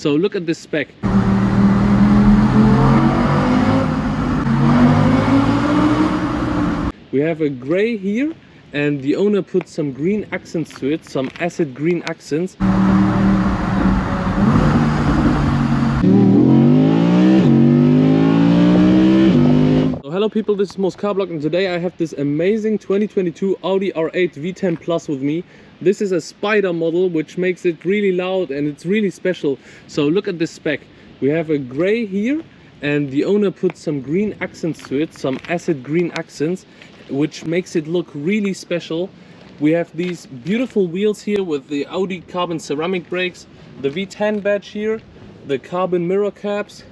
So look at this spec. We have a gray here, and the owner put some green accents to it, some acid green accents. Hello people, this is Moscarblog, and today I have this amazing 2022 Audi R8 V10 Plus with me. This is a Spider model, which makes it really loud and it's really special. So look at this spec. We have a gray here, and the owner put some green accents to it, some acid green accents, which makes it look really special. We have these beautiful wheels here with the Audi carbon ceramic brakes, the V10 badge here, the carbon mirror caps,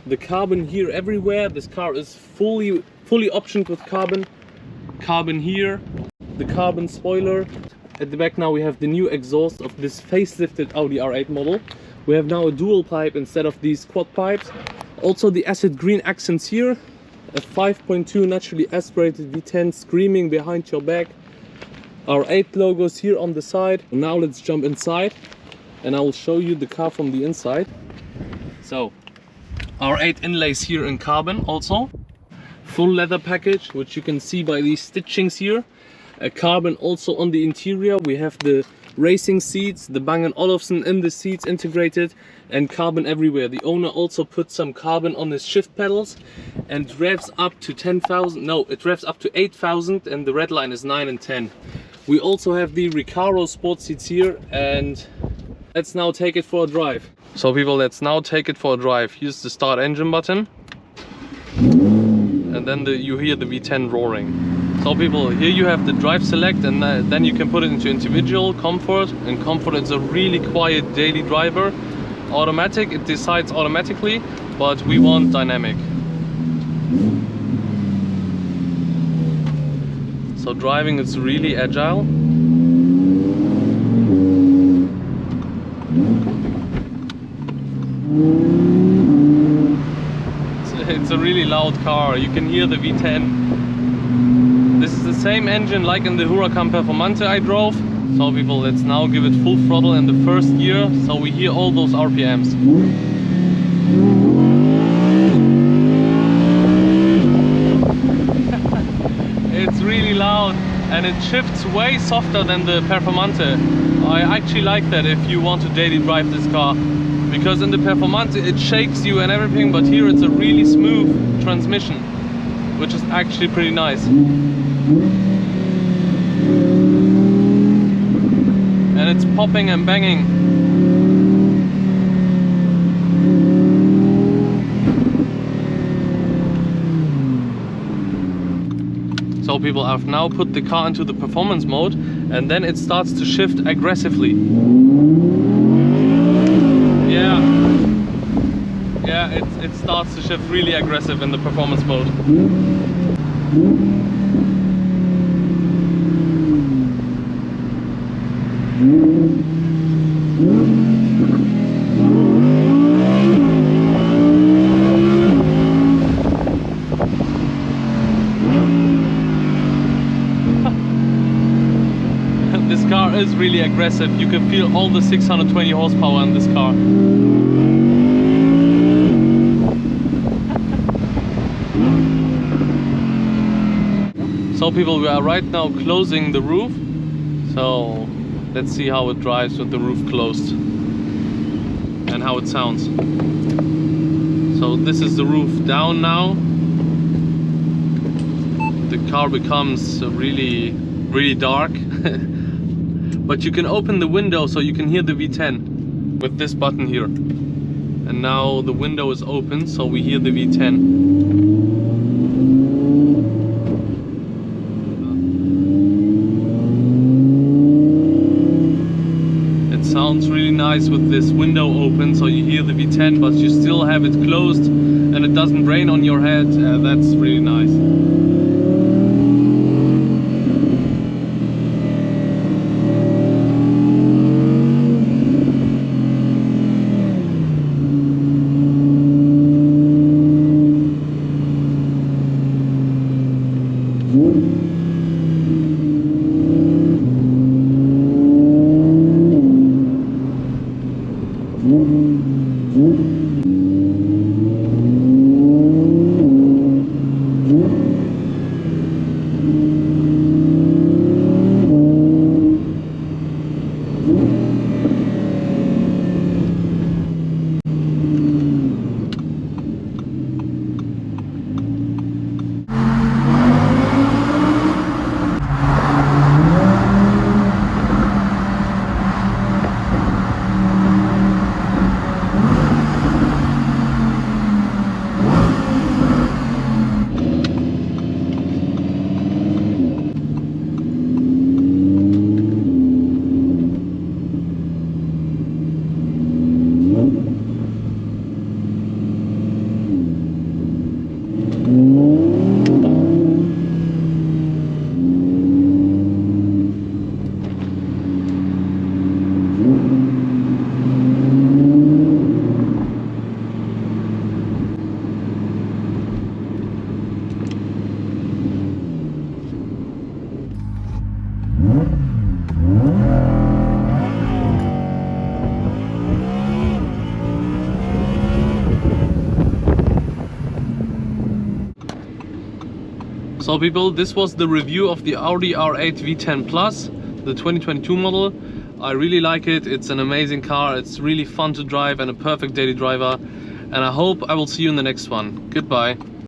the carbon here everywhere. This car is fully optioned with carbon here, the carbon spoiler. At the back now we have the new exhaust of this facelifted Audi R8 model. We have now a dual pipe instead of these quad pipes. Also the acid green accents here, a 5.2 naturally aspirated V10 screaming behind your back. R8 logos here on the side. Now let's jump inside and I will show you the car from the inside. So R8 inlays here in carbon also. Full leather package, which you can see by these stitchings here. A carbon also on the interior. We have the racing seats, the Bang & Olufsen in the seats integrated, and carbon everywhere. The owner also put some carbon on his shift pedals, and revs up to 10,000. No, it revs up to 8,000, and the red line is 9 and 10. We also have the Recaro sport seats here, and let's now take it for a drive. So people, let's now take it for a drive. Here's the start engine button, and then you hear the V10 roaring. So people, here you have the drive select, and then you can put it into individual, comfort, and comfort is a really quiet daily driver. Automatic, it decides automatically, but we want dynamic. So driving is really agile. It's a really loud car. You can hear the V10. This is the same engine like in the Huracan Performance I drove. So people, let's now give it full throttle in the first gear, so we hear all those RPMs. It's really loud, and it shifts way softer than the Performance. I actually like that if you want to daily drive this car, because in the Performance it shakes you and everything, but here it's a really smooth transmission, which is actually pretty nice. And it's popping and banging. So people, I've now put the car into the performance mode, and then it starts to shift aggressively. Yeah, it starts to shift really aggressive in the performance mode. This car is really aggressive. You can feel all the 620 horsepower in this car. So people, we are right now closing the roof. So let's see how it drives with the roof closed and how it sounds. So this is the roof down now. The car becomes really dark. But you can open the window so you can hear the V10 with this button here. And now the window is open, so we hear the V10. Sounds really nice with this window open, so you hear the V10, but you still have it closed and it doesn't rain on your head. That's really nice. So people, this was the review of the Audi R8 V10 Plus, the 2022 model. I really like it. It's an amazing car. It's really fun to drive and a perfect daily driver. And I hope I will see you in the next one. Goodbye.